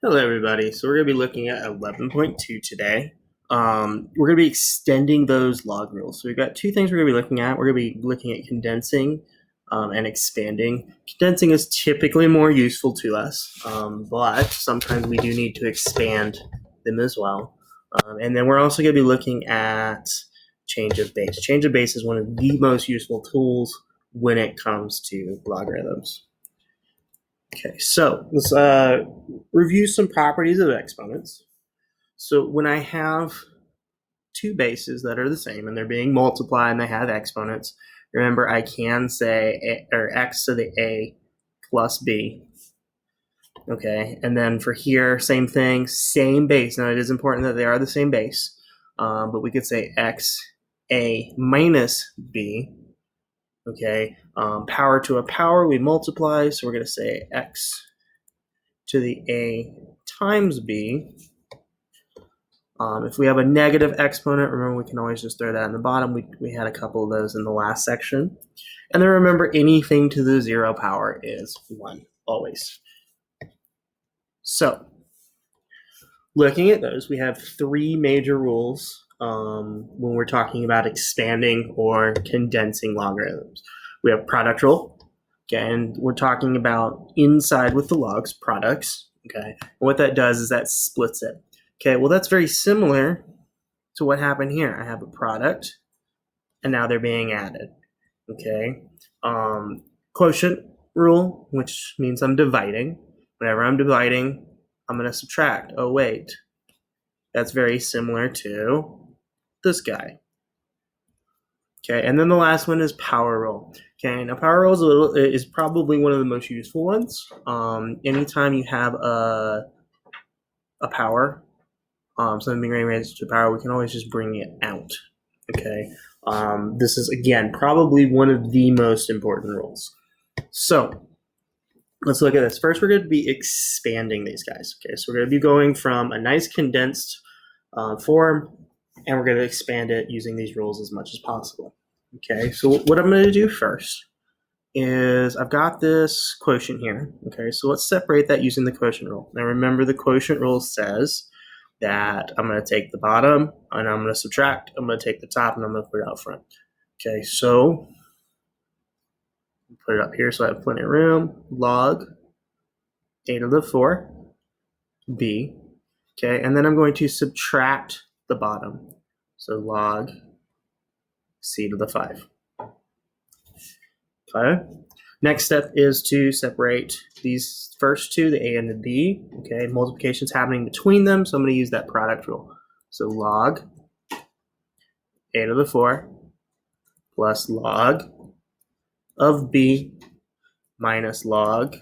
Hello, everybody. So we're going to be looking at 11.2 today. We're going to be extending those log rules. So we've got two things we're going to be looking at. We're going to be looking at condensing and expanding. Condensing is typically more useful to us, but sometimes we do need to expand them as well. And then we're also going to be looking at change of base. Change of base is one of the most useful tools when it comes to logarithms. Okay, so let's review some properties of exponents. So when I have two bases that are the same and they're being multiplied and they have exponents, remember I can say x to the a plus b. Okay, and then for here, same thing, same base. Now it is important that they are the same base, but we could say x a minus b. Okay, power to a power, we multiply, so we're going to say x to the a times b. If we have a negative exponent, remember we can always just throw that in the bottom. We had a couple of those in the last section. And then remember, anything to the 0 power is 1, always. So, looking at those, we have three major rules when we're talking about expanding or condensing logarithms. We have product rule, okay, and we're talking about inside with the logs, products, okay. And what that does is that splits it. Okay, well that's very similar to what happened here. I have a product, and now they're being added. Okay, quotient rule, which means I'm dividing. Whenever I'm dividing, I'm going to subtract. Oh wait, that's very similar to this guy. Okay, and then the last one is power rule. Okay, now power rule is probably one of the most useful ones. Anytime you have a power, something being raised to the power, we can always just bring it out. Okay, this is again probably one of the most important rules. So let's look at this. First, we're going to be expanding these guys. Okay, so we're going to be going from a nice condensed form, and we're going to expand it using these rules as much as possible. Okay, so what I'm going to do first is I've got this quotient here. Okay, so let's separate that using the quotient rule. Now remember, the quotient rule says that I'm going to take the bottom and I'm going to subtract. I'm going to take the top and I'm going to put it out front. Okay, so put it up here so I have plenty of room. Log a to the 4 b. Okay, and then I'm going to subtract the bottom. So log c to the 5. Okay. Next step is to separate these first two, the a and the b. Okay, multiplication is happening between them, so I'm going to use that product rule. So log a to the 4 plus log of b minus log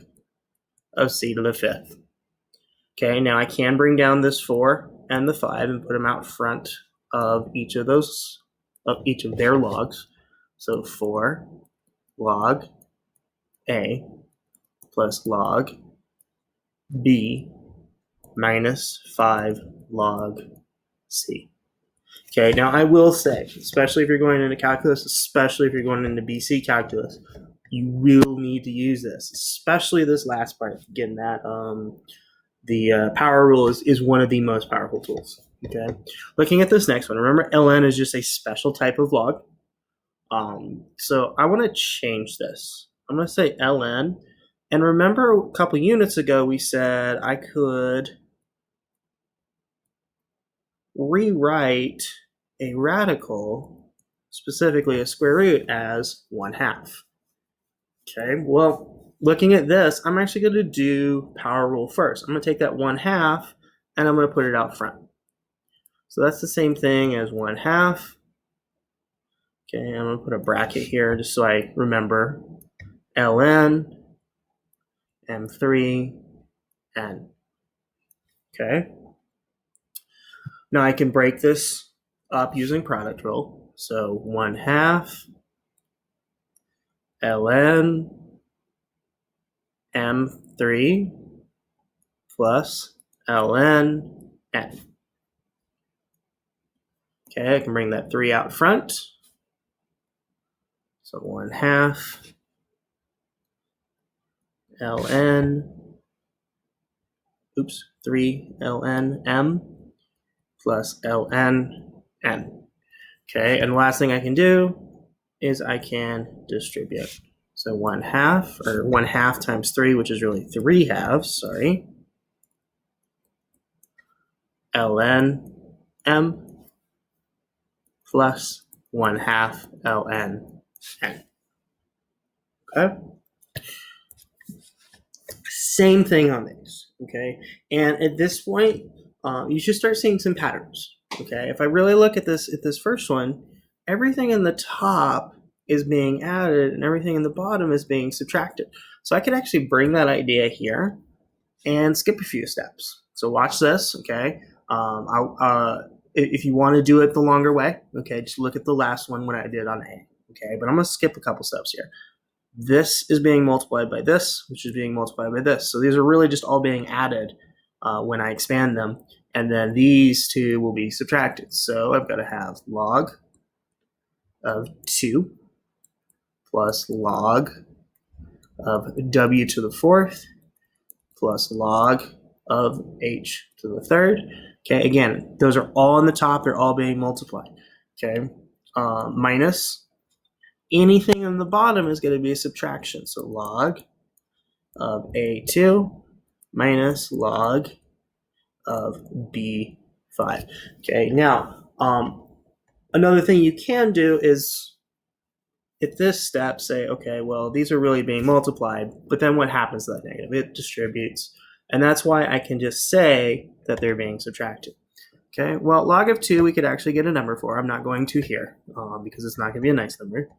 of c to the 5th. Okay, now I can bring down this 4 and the 5 and put them out front of each of their logs. So 4 log a plus log b minus 5 log c. Okay, now I will say, especially if you're going into calculus, especially if you're going into BC calculus, you will need to use this, especially this last part. Again, that the power rule is one of the most powerful tools. Okay, looking at this next one, remember ln is just a special type of log. So I want to change this. I'm going to say ln. And remember a couple units ago we said I could rewrite a radical, specifically a square root, as 1/2. Okay, well, looking at this, I'm actually going to do power rule first. I'm going to take that 1/2 and I'm going to put it out front. So that's the same thing as 1/2. Okay, I'm going to put a bracket here just so I remember ln m3 n. Okay. Now I can break this up using product rule. So 1/2 ln m3 plus ln n. Okay, I can bring that 3 out front. So 1/2 ln 3 ln m plus ln n. Okay, and the last thing I can do is I can distribute. So 1/2, or 1/2 times 3, which is really 3/2, sorry, ln m plus 1/2 ln n. Okay? Same thing on these, okay? And at this point, you should start seeing some patterns, okay? If I really look at this first one, everything in the top is being added and everything in the bottom is being subtracted. So I could actually bring that idea here and skip a few steps. So watch this, okay? If you want to do it the longer way, okay, just look at the last one when I did on A, okay? But I'm going to skip a couple steps here. This is being multiplied by this, which is being multiplied by this. So these are really just all being added when I expand them. And then these two will be subtracted. So I've got to have log of 2 plus log of w to the 4th plus log of h to the 3rd. Okay, again, those are all on the top. They're all being multiplied. Okay, minus anything in the bottom is going to be a subtraction. So log of A2 minus log of B5. Okay, now another thing you can do is at this step say, okay, well, these are really being multiplied, but then what happens to that negative? It distributes. And that's why I can just say that they're being subtracted. Okay, well, log of 2 we could actually get a number for. I'm not going to here because it's not going to be a nice number.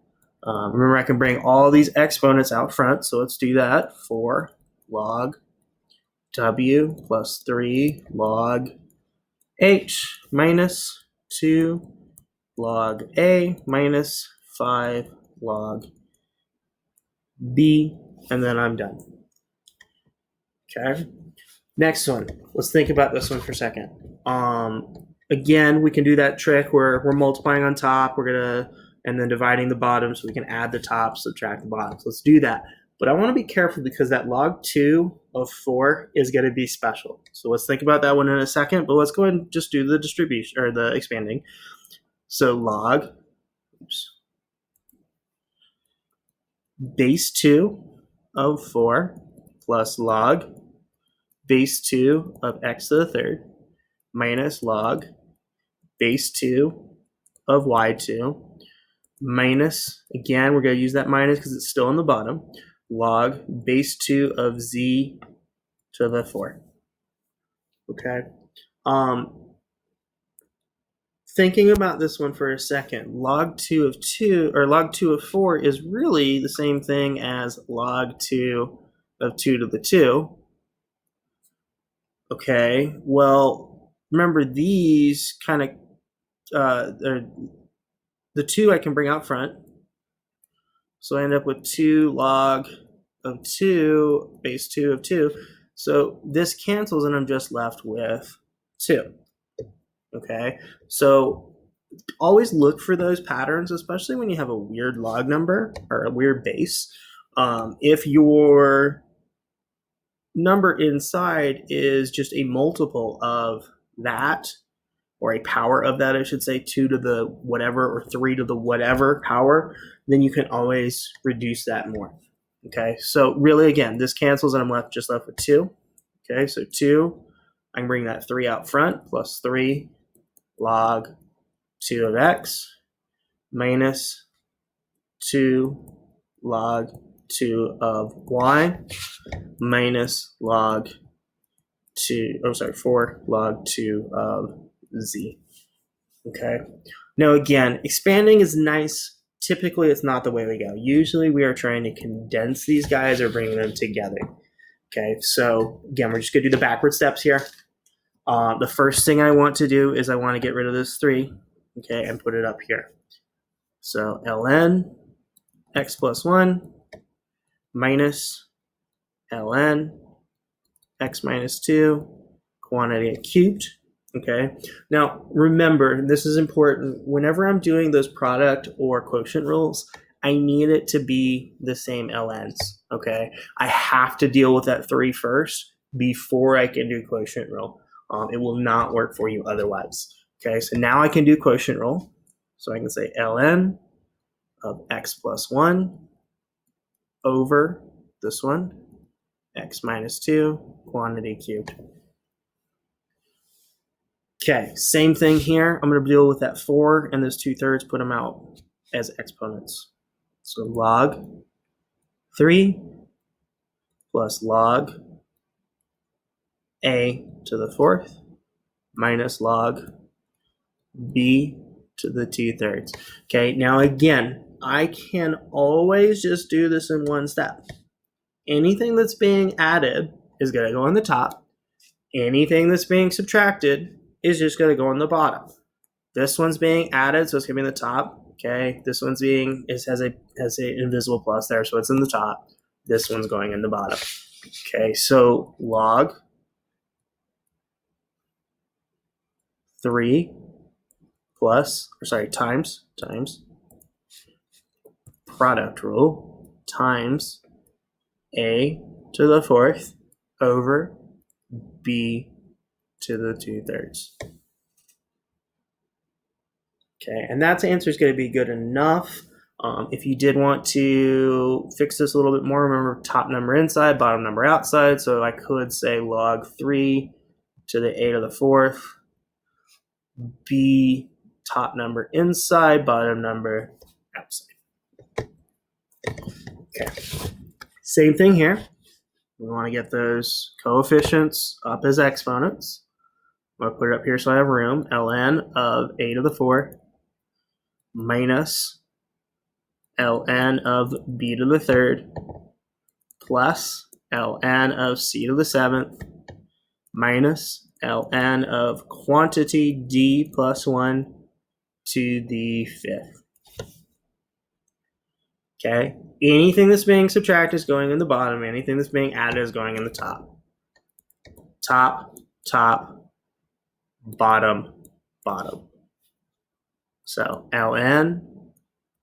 Remember, I can bring all these exponents out front, so let's do that. 4 log w plus 3 log h minus 2 log a minus 5 log b, and then I'm done. Okay. Next one. Let's think about this one for a second. Again, we can do that trick where we're multiplying on top. And then dividing the bottom so we can add the top, subtract the bottoms. Let's do that. But I want to be careful because that log 2 of 4 is going to be special. So let's think about that one in a second, but let's go ahead and just do the distribution or the expanding. So log base 2 of 4 plus log base 2 of x to the 3rd minus log base 2 of y2 minus, again, we're going to use that minus because it's still in the bottom, log base 2 of z to the 4. Okay. Thinking about this one for a second, log 2 of 2, or log 2 of 4 is really the same thing as log 2 of 2 to the 2. Okay, well, remember these kind of, the 2 I can bring out front. So I end up with 2 log of 2 base 2 of 2. So this cancels and I'm just left with 2. Okay, so always look for those patterns, especially when you have a weird log number or a weird base. If your number inside is just a multiple of that, or a power of that, I should say, 2 to the whatever or 3 to the whatever power, then you can always reduce that more. Okay, so really, again, this cancels and I'm just left with 2. Okay, so 2, I can bring that 3 out front, plus 3 log 2 of x minus 2 log 2 of y minus log 4 log 2 of z. Okay. Now again, expanding is nice. Typically, it's not the way we go. Usually, we are trying to condense these guys or bring them together. Okay. So again, we're just gonna do the backward steps here. The first thing I want to do is I want to get rid of this 3, okay, and put it up here. So ln x plus 1 minus ln x minus 2 quantity cubed. Okay, now remember, this is important. Whenever I'm doing those product or quotient rules, I need it to be the same ln's. Okay, I have to deal with that 3 first before I can do quotient rule. It will not work for you otherwise. Okay, so now I can do quotient rule. So I can say ln of x plus 1 over this one, x minus 2, quantity cubed. Okay, same thing here. I'm going to deal with that 4 and those 2/3, put them out as exponents. So log 3 plus log a to the 4th minus log b to the 2/3. Okay, now again, I can always just do this in one step. Anything that's being added is going to go on the top. Anything that's being subtracted is just going to go on the bottom. This one's being added, so it's going to be in the top. Okay, this one's has a invisible plus there, so it's in the top. This one's going in the bottom. Okay, so log 3 times product rule times a to the 4th over b to the 2/3. Okay, and that answer is going to be good enough. If you did want to fix this a little bit more, remember top number inside, bottom number outside. So I could say log 3 to the a to the 4th, b top number inside, bottom number outside. Okay, same thing here. We want to get those coefficients up as exponents. I'm going to put it up here so I have room. ln of a to the 4th minus ln of b to the 3rd plus ln of c to the 7th minus ln of quantity d plus 1 to the 5th. Okay, anything that's being subtracted is going in the bottom. Anything that's being added is going in the top. Top, top, bottom, bottom. So ln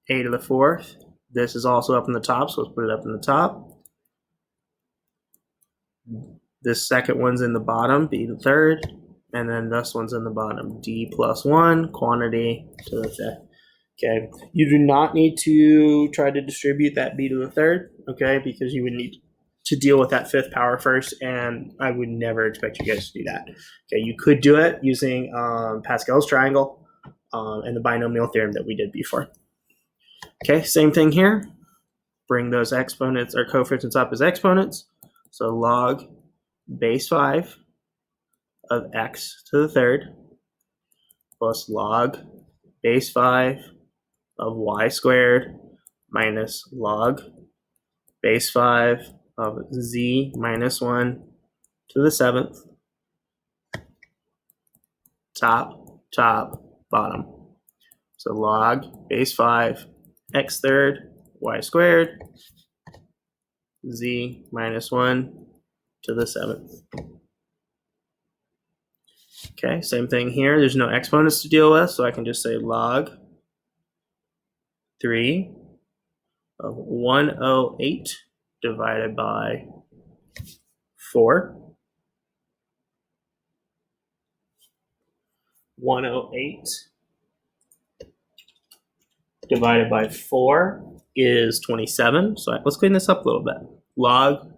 a to the 4th. This is also up in the top, so let's put it up in the top. This second one's in the bottom, b to the 3rd, and then this one's in the bottom, d plus 1, quantity to the 5th. Okay, you do not need to try to distribute that b to the 3rd, okay, because you would need to deal with that 5th power first, and I would never expect you guys to do that. Okay, you could do it using Pascal's triangle and the binomial theorem that we did before. Okay, same thing here. Bring those exponents or coefficients up as exponents. So log base 5 of x to the 3rd plus log base 5 of y squared minus log base 5 of z minus 1 to the 7th. Top, top, bottom. So log base 5 x 3rd y squared z minus 1 to the 7th. Okay, same thing here. There's no exponents to deal with, so I can just say log 3 of 108 divided by 4. 108 divided by 4 is 27. So let's clean this up a little bit. Log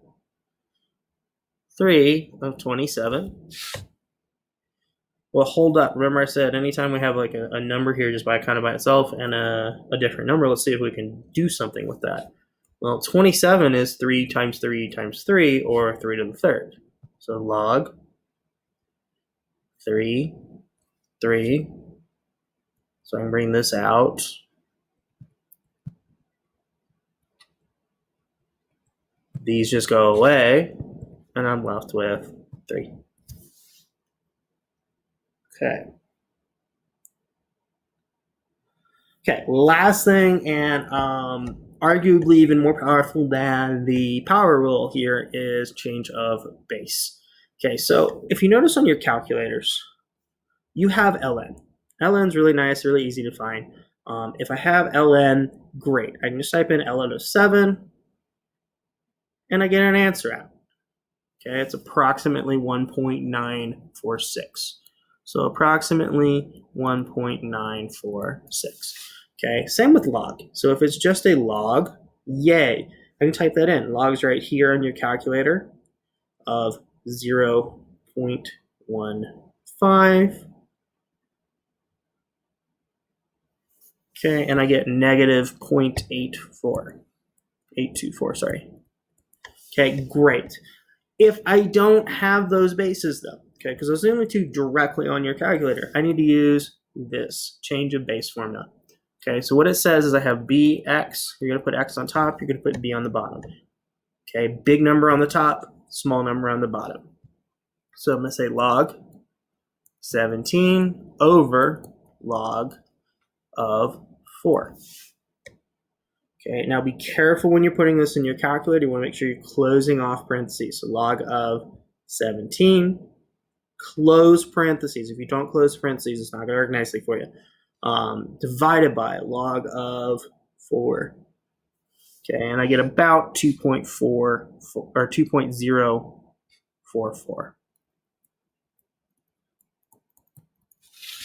3 of 27. Well, hold up. Remember I said anytime we have like a number here just by kind of by itself and a different number, let's see if we can do something with that. Well, 27 is 3 times 3 times 3, or 3 to the 3rd. So log 3, 3. So I can bring this out. These just go away, and I'm left with 3. Okay. Okay, last thing, and arguably even more powerful than the power rule here, is change of base. Okay, so if you notice on your calculators, you have ln. ln's really nice, really easy to find. If I have ln, great. I can just type in ln of 7, and I get an answer out. Okay, it's approximately 1.946. So approximately 1.946. Okay, same with log. So if it's just a log, yay, I can type that in. Log's right here on your calculator of 0.15. Okay, and I get negative 0.824, sorry. Okay, great. If I don't have those bases though, okay, because those are the only two directly on your calculator, I need to use this change of base formula. Okay, so what it says is I have bx, you're going to put x on top, you're going to put b on the bottom. Okay, big number on the top, small number on the bottom. So I'm going to say log 17 over log of 4. Okay, now be careful when you're putting this in your calculator. You want to make sure you're closing off parentheses. So log of 17, close parentheses. If you don't close parentheses, it's not going to work nicely for you. Divided by log of 4. Okay, and I get about 2.4 or 2.044.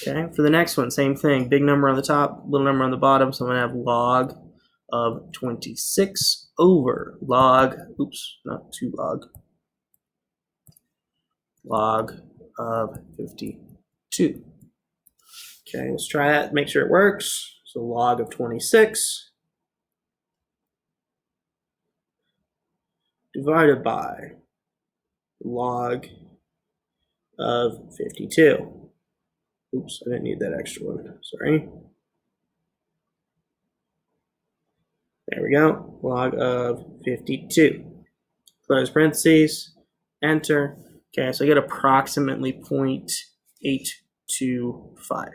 Okay, for the next one, same thing. Big number on the top, little number on the bottom. So I'm going to have log of 26 over log, not 2 log of 52. Okay, let's try that, make sure it works. So log of 26 divided by log of 52. Oops, I didn't need that extra one, sorry. There we go, log of 52. Close parentheses, enter. Okay, so I get approximately 0.825.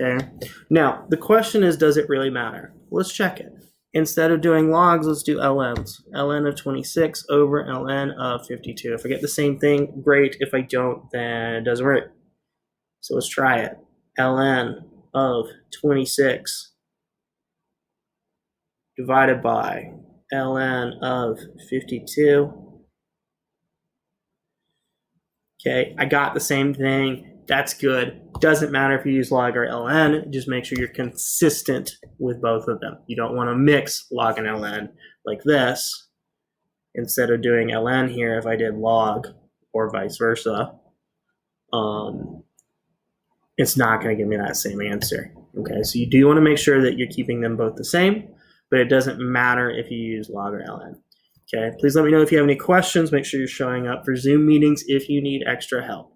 Okay, now the question is, does it really matter? Let's check it. Instead of doing logs, let's do LNs. ln of 26 over ln of 52. If I get the same thing, great. If I don't, then it doesn't work. So let's try it. ln of 26 divided by ln of 52. Okay, I got the same thing. That's good. Doesn't matter if you use log or ln, just make sure you're consistent with both of them. You don't want to mix log and ln like this. Instead of doing ln here, if I did log or vice versa, it's not going to give me that same answer. Okay, so you do want to make sure that you're keeping them both the same, but it doesn't matter if you use log or ln. Okay, please let me know if you have any questions. Make sure you're showing up for Zoom meetings if you need extra help.